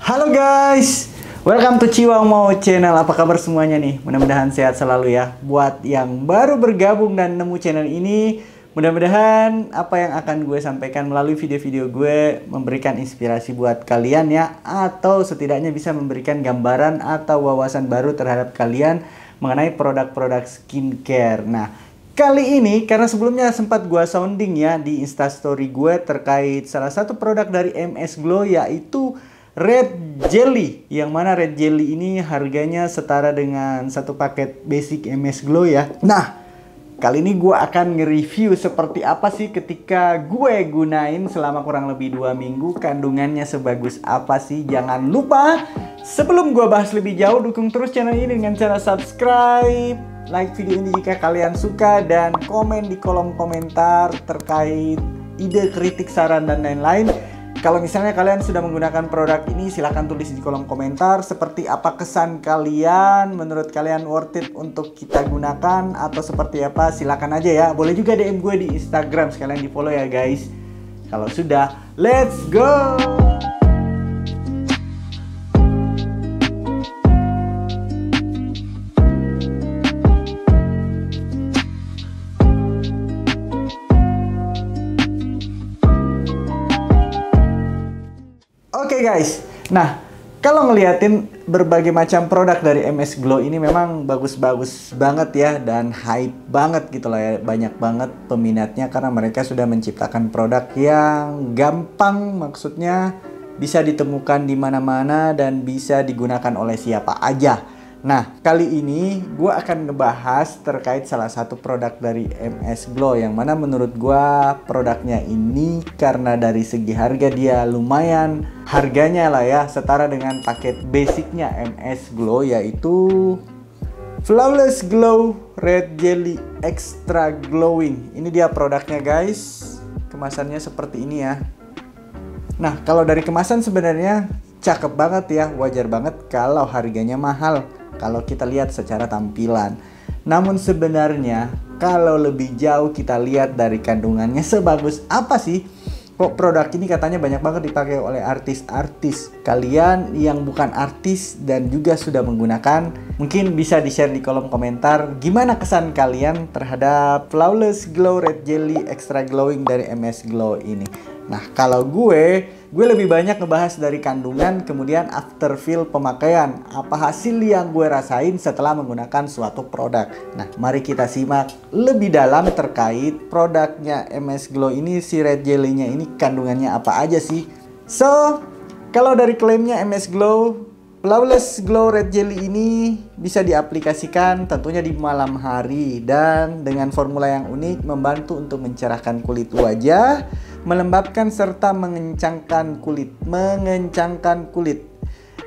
Halo guys, welcome to Ciwang Mau Channel. Apa kabar semuanya nih? Mudah-mudahan sehat selalu ya. Buat yang baru bergabung dan nemu channel ini, mudah-mudahan apa yang akan gue sampaikan melalui video-video gue memberikan inspirasi buat kalian ya, atau setidaknya bisa memberikan gambaran atau wawasan baru terhadap kalian mengenai produk-produk skincare. Nah, kali ini karena sebelumnya sempat gue sounding ya di instastory gue terkait salah satu produk dari MS Glow, yaitu Red Jelly, yang mana Red Jelly ini harganya setara dengan satu paket basic MS Glow ya. Nah, kali ini gue akan nge-review seperti apa sih ketika gue gunain selama kurang lebih 2 minggu, kandungannya sebagus apa sih. Jangan lupa sebelum gue bahas lebih jauh, dukung terus channel ini dengan cara subscribe, like video ini jika kalian suka, dan komen di kolom komentar terkait ide, kritik, saran, dan lain-lain. Kalau misalnya kalian sudah menggunakan produk ini, silahkan tulis di kolom komentar seperti apa kesan kalian, menurut kalian worth it untuk kita gunakan atau seperti apa. Silahkan aja ya, boleh juga DM gue di Instagram, sekalian di follow ya guys. Kalau sudah, let's go! Oke guys, nah kalau ngeliatin berbagai macam produk dari MS Glow ini memang bagus-bagus banget ya, dan hype banget gitu lah ya, banyak banget peminatnya karena mereka sudah menciptakan produk yang gampang, maksudnya bisa ditemukan di mana-mana dan bisa digunakan oleh siapa aja. Nah, kali ini gue akan ngebahas terkait salah satu produk dari MS Glow, yang mana menurut gue produknya ini karena dari segi harga dia lumayan, harganya lah ya setara dengan paket basicnya MS Glow, yaitu Flawless Glow Red Jelly Extra Glowing. Ini dia produknya guys, kemasannya seperti ini ya. Nah, kalau dari kemasan sebenarnya cakep banget ya, wajar banget kalau harganya mahal kalau kita lihat secara tampilan. Namun sebenarnya kalau lebih jauh kita lihat dari kandungannya, sebagus apa sih kok produk ini katanya banyak banget dipakai oleh artis-artis. Kalian yang bukan artis dan juga sudah menggunakan, mungkin bisa di-share di kolom komentar gimana kesan kalian terhadap Flawless Glow Red Jelly Extra Glowing dari MS Glow ini. Nah, kalau gue lebih banyak ngebahas dari kandungan, kemudian after feel pemakaian. Apa hasil yang gue rasain setelah menggunakan suatu produk. Nah, mari kita simak lebih dalam terkait produknya MS Glow ini, si Red Jelly-nya ini kandungannya apa aja sih. So, kalau dari klaimnya MS Glow, Flawless Glow Red Jelly ini bisa diaplikasikan tentunya di malam hari, dan dengan formula yang unik membantu untuk mencerahkan kulit wajah, melembabkan serta mengencangkan kulit.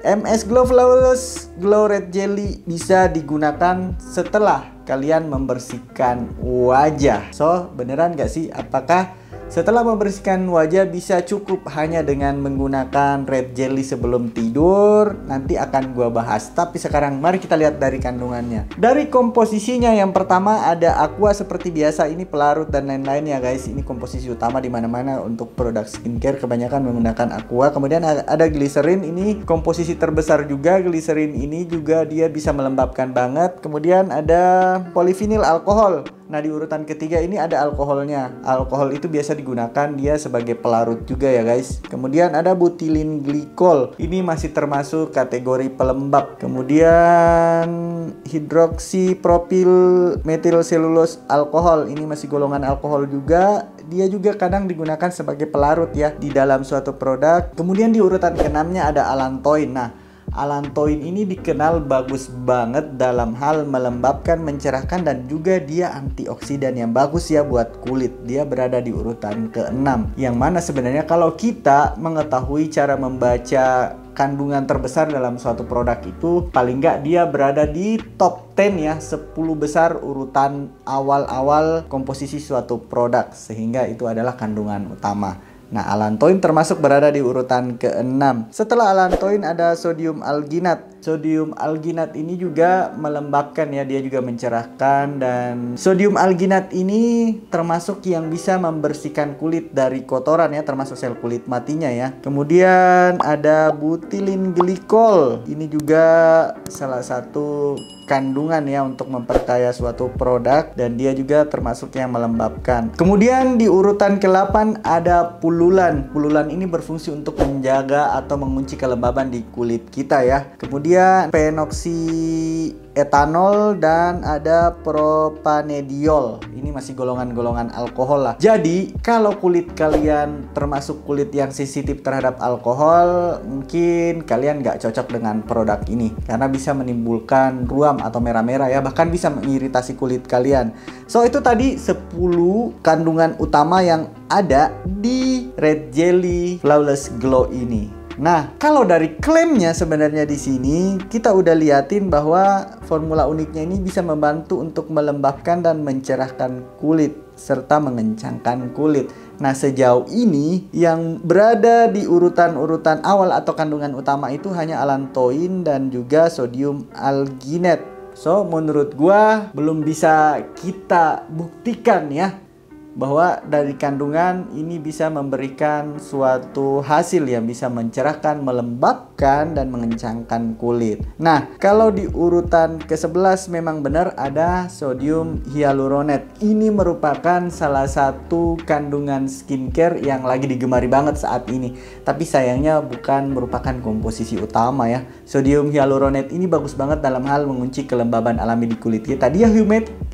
MS Glow Flawless Glow Red Jelly bisa digunakan setelah kalian membersihkan wajah. So, beneran gak sih? Apakah setelah membersihkan wajah bisa cukup hanya dengan menggunakan Red Jelly sebelum tidur? Nanti akan gua bahas. Tapi sekarang mari kita lihat dari kandungannya. Dari komposisinya, yang pertama ada aqua seperti biasa, ini pelarut dan lain-lain ya guys. Ini komposisi utama di mana-mana untuk produk skincare kebanyakan menggunakan aqua. Kemudian ada glycerin, ini komposisi terbesar juga. Glycerin ini juga dia bisa melembabkan banget. Kemudian ada polyvinyl alkohol. Nah, di urutan ketiga ini ada alkoholnya. Alkohol itu biasa digunakan dia sebagai pelarut juga ya guys. Kemudian ada butylen glikol. Ini masih termasuk kategori pelembab. Kemudian hidroksipropil metil selulose alkohol. Ini masih golongan alkohol juga. Dia juga kadang digunakan sebagai pelarut ya di dalam suatu produk. Kemudian di urutan keenamnya ada allantoin. Nah, allantoin ini dikenal bagus banget dalam hal melembabkan, mencerahkan, dan juga dia antioksidan yang bagus ya buat kulit. Dia berada di urutan ke-6, yang mana sebenarnya kalau kita mengetahui cara membaca kandungan terbesar dalam suatu produk itu, paling nggak dia berada di top 10 ya, 10 besar urutan awal-awal komposisi suatu produk, sehingga itu adalah kandungan utama. Nah, allantoin termasuk berada di urutan ke-6. Setelah allantoin ada sodium alginat. Sodium alginat ini juga melembabkan ya, dia juga mencerahkan, dan sodium alginat ini termasuk yang bisa membersihkan kulit dari kotoran ya, termasuk sel kulit matinya ya. Kemudian ada butilin glikol. Ini juga salah satu kandungan ya untuk memperkaya suatu produk, dan dia juga termasuk yang melembabkan. Kemudian di urutan ke-8 ada pululan. Pululan ini berfungsi untuk menjaga atau mengunci kelembaban di kulit kita ya. Kemudian phenoksietanol dan ada propanediol. Ini masih golongan-golongan alkohol lah. Jadi kalau kulit kalian termasuk kulit yang sensitif terhadap alkohol, mungkin kalian nggak cocok dengan produk ini karena bisa menimbulkan ruam atau merah-merah ya, bahkan bisa mengiritasi kulit kalian. So itu tadi 10 kandungan utama yang ada di Red Jelly Flawless Glow ini. Nah, kalau dari klaimnya sebenarnya di sini kita udah liatin bahwa formula uniknya ini bisa membantu untuk melembabkan dan mencerahkan kulit serta mengencangkan kulit. Nah, sejauh ini yang berada di urutan-urutan awal atau kandungan utama itu hanya allantoin dan juga sodium alginat. So, menurut gua belum bisa kita buktikan ya bahwa dari kandungan ini bisa memberikan suatu hasil yang bisa mencerahkan, melembabkan, dan mengencangkan kulit. Nah, kalau di urutan ke-11 memang benar ada sodium hyaluronate. Ini merupakan salah satu kandungan skincare yang lagi digemari banget saat ini. Tapi sayangnya bukan merupakan komposisi utama ya. Sodium hyaluronate ini bagus banget dalam hal mengunci kelembaban alami di kulit kita. Dia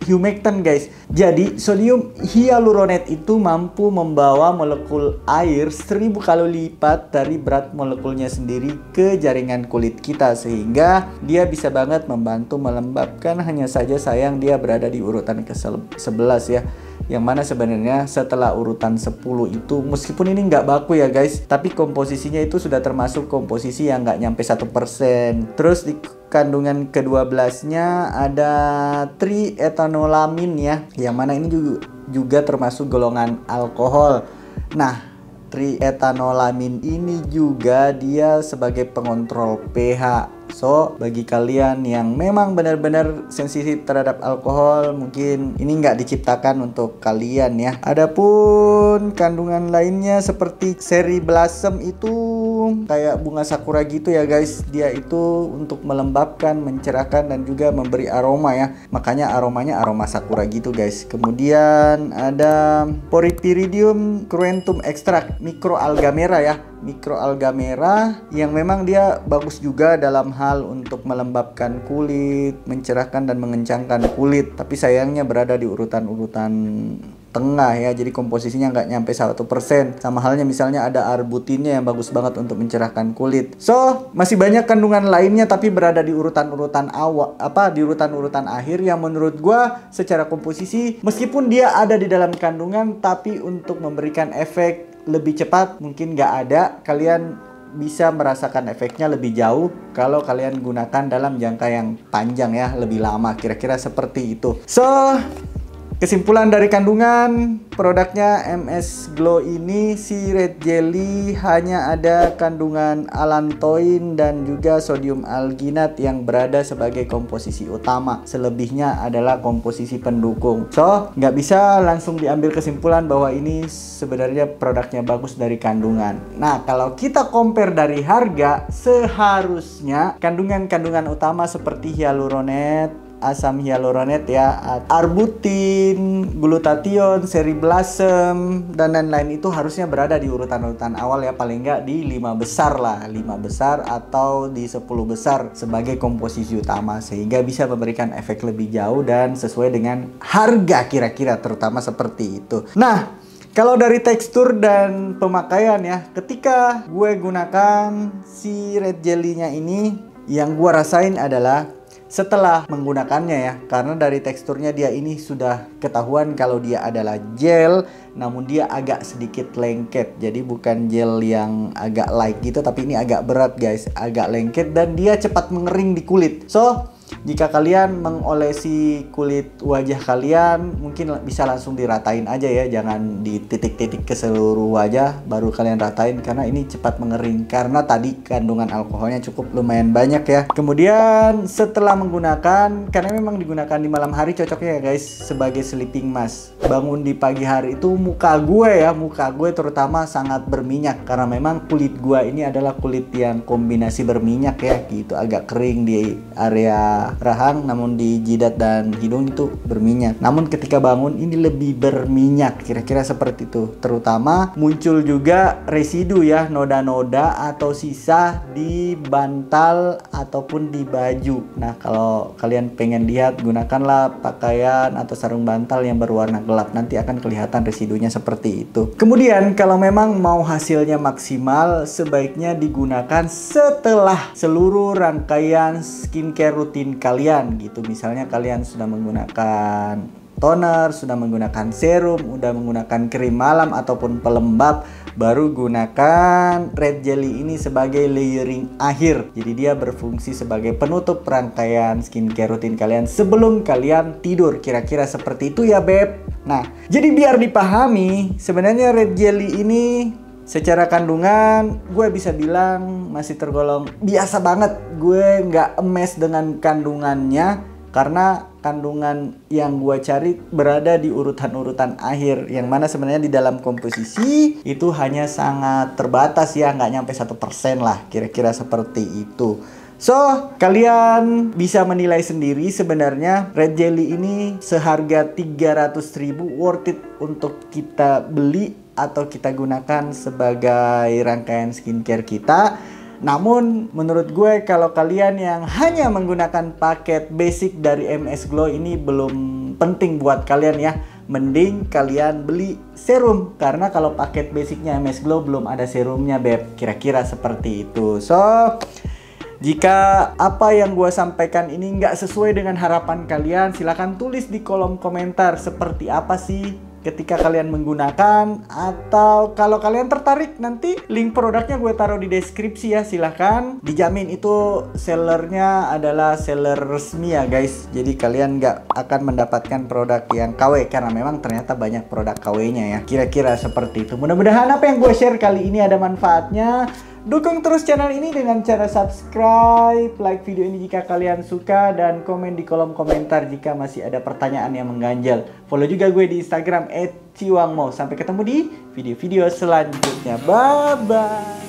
humectant guys. Jadi sodium hyaluronate itu mampu membawa molekul air 1000 kali lipat dari berat molekulnya sendiri ke jaringan kulit kita, sehingga dia bisa banget membantu melembabkan. Hanya saja sayang dia berada di urutan ke-11 ya, yang mana sebenarnya setelah urutan 10 itu meskipun ini nggak baku ya guys, tapi komposisinya itu sudah termasuk komposisi yang nggak nyampe 1%. Terus di kandungan ke-12 nya ada triethanolamin ya, yang mana ini juga termasuk golongan alkohol. Nah, triethanolamin ini juga dia sebagai pengontrol pH. So, bagi kalian yang memang benar-benar sensitif terhadap alkohol, mungkin ini nggak diciptakan untuk kalian ya. Adapun kandungan lainnya seperti cherry blossom itu kayak bunga sakura gitu ya guys. Dia itu untuk melembabkan, mencerahkan, dan juga memberi aroma ya. Makanya aromanya aroma sakura gitu guys. Kemudian ada Porphyridium cruentum extract, mikroalga merah ya. Mikroalga merah yang memang dia bagus juga dalam hal untuk melembabkan kulit, mencerahkan dan mengencangkan kulit. Tapi sayangnya berada di urutan-urutan tengah ya, jadi komposisinya nggak nyampe 1%. Sama halnya misalnya ada arbutinnya yang bagus banget untuk mencerahkan kulit. So, masih banyak kandungan lainnya tapi berada di urutan-urutan awal, di urutan-urutan akhir yang menurut gua secara komposisi meskipun dia ada di dalam kandungan, tapi untuk memberikan efek lebih cepat mungkin nggak ada. Kalian bisa merasakan efeknya lebih jauh kalau kalian gunakan dalam jangka yang panjang ya, lebih lama, kira-kira seperti itu. So, kesimpulan dari kandungan produknya MS Glow ini, si Red Jelly hanya ada kandungan allantoin dan juga sodium alginat yang berada sebagai komposisi utama. Selebihnya adalah komposisi pendukung. So, nggak bisa langsung diambil kesimpulan bahwa ini sebenarnya produknya bagus dari kandungan. Nah, kalau kita compare dari harga, seharusnya kandungan-kandungan utama seperti hyaluronate, asam hyaluronate ya, arbutin, glutathione, cherry blossom, dan lain-lain itu harusnya berada di urutan-urutan awal ya, paling nggak di 5 besar lah, 5 besar atau di 10 besar sebagai komposisi utama, sehingga bisa memberikan efek lebih jauh dan sesuai dengan harga kira-kira, terutama seperti itu. Nah, kalau dari tekstur dan pemakaian ya, ketika gue gunakan si Red Jelly-nya ini, yang gue rasain adalah setelah menggunakannya ya, karena dari teksturnya dia ini sudah ketahuan kalau dia adalah gel, namun dia agak sedikit lengket. Jadi bukan gel yang agak light gitu, tapi ini agak berat guys, agak lengket, dan dia cepat mengering di kulit. So, Jika kalian mengolesi kulit wajah kalian, mungkin bisa langsung diratain aja ya, jangan di titik-titik ke seluruh wajah baru kalian ratain, karena ini cepat mengering karena tadi kandungan alkoholnya cukup lumayan banyak ya. Kemudian setelah menggunakan, karena memang digunakan di malam hari cocoknya ya guys sebagai sleeping mask. Bangun di pagi hari itu muka gue terutama sangat berminyak, karena memang kulit gue ini adalah kulit yang kombinasi berminyak ya gitu, agak kering di area rahang, namun di jidat dan hidung itu berminyak. Namun ketika bangun ini lebih berminyak, kira-kira seperti itu. Terutama muncul juga residu ya, noda-noda atau sisa di bantal ataupun di baju. Nah, kalau kalian pengen lihat, gunakanlah pakaian atau sarung bantal yang berwarna gelap, nanti akan kelihatan residunya seperti itu. Kemudian kalau memang mau hasilnya maksimal, sebaiknya digunakan setelah seluruh rangkaian skincare rutin kalian gitu. Misalnya kalian sudah menggunakan toner, sudah menggunakan serum, sudah menggunakan krim malam ataupun pelembab, baru gunakan red jelly ini sebagai layering akhir. Jadi dia berfungsi sebagai penutup rangkaian skincare rutin kalian sebelum kalian tidur. Kira-kira seperti itu ya beb. Nah, jadi biar dipahami, sebenarnya red jelly ini secara kandungan gue bisa bilang masih tergolong biasa banget. Gue nggak emes dengan kandungannya, karena kandungan yang gue cari berada di urutan-urutan akhir, yang mana sebenarnya di dalam komposisi itu hanya sangat terbatas ya, nggak nyampe 1% lah, kira-kira seperti itu. So, kalian bisa menilai sendiri sebenarnya red jelly ini seharga 300.000 worth it untuk kita beli atau kita gunakan sebagai rangkaian skincare kita. Namun menurut gue kalau kalian yang hanya menggunakan paket basic dari MS Glow ini belum penting buat kalian ya. Mending kalian beli serum, karena kalau paket basicnya MS Glow belum ada serumnya beb. Kira-kira seperti itu. So, jika apa yang gue sampaikan ini nggak sesuai dengan harapan kalian, silahkan tulis di kolom komentar seperti apa sih ketika kalian menggunakan. Atau kalau kalian tertarik, nanti link produknya gue taruh di deskripsi ya, silahkan. Dijamin itu sellernya adalah seller resmi ya guys. Jadi kalian nggak akan mendapatkan produk yang KW, karena memang ternyata banyak produk KW-nya ya. Kira-kira seperti itu. Mudah-mudahan apa yang gue share kali ini ada manfaatnya. Dukung terus channel ini dengan cara subscribe, like video ini jika kalian suka, dan komen di kolom komentar jika masih ada pertanyaan yang mengganjal. Follow juga gue di Instagram @ciwangmo. Sampai ketemu di video-video selanjutnya. Bye-bye.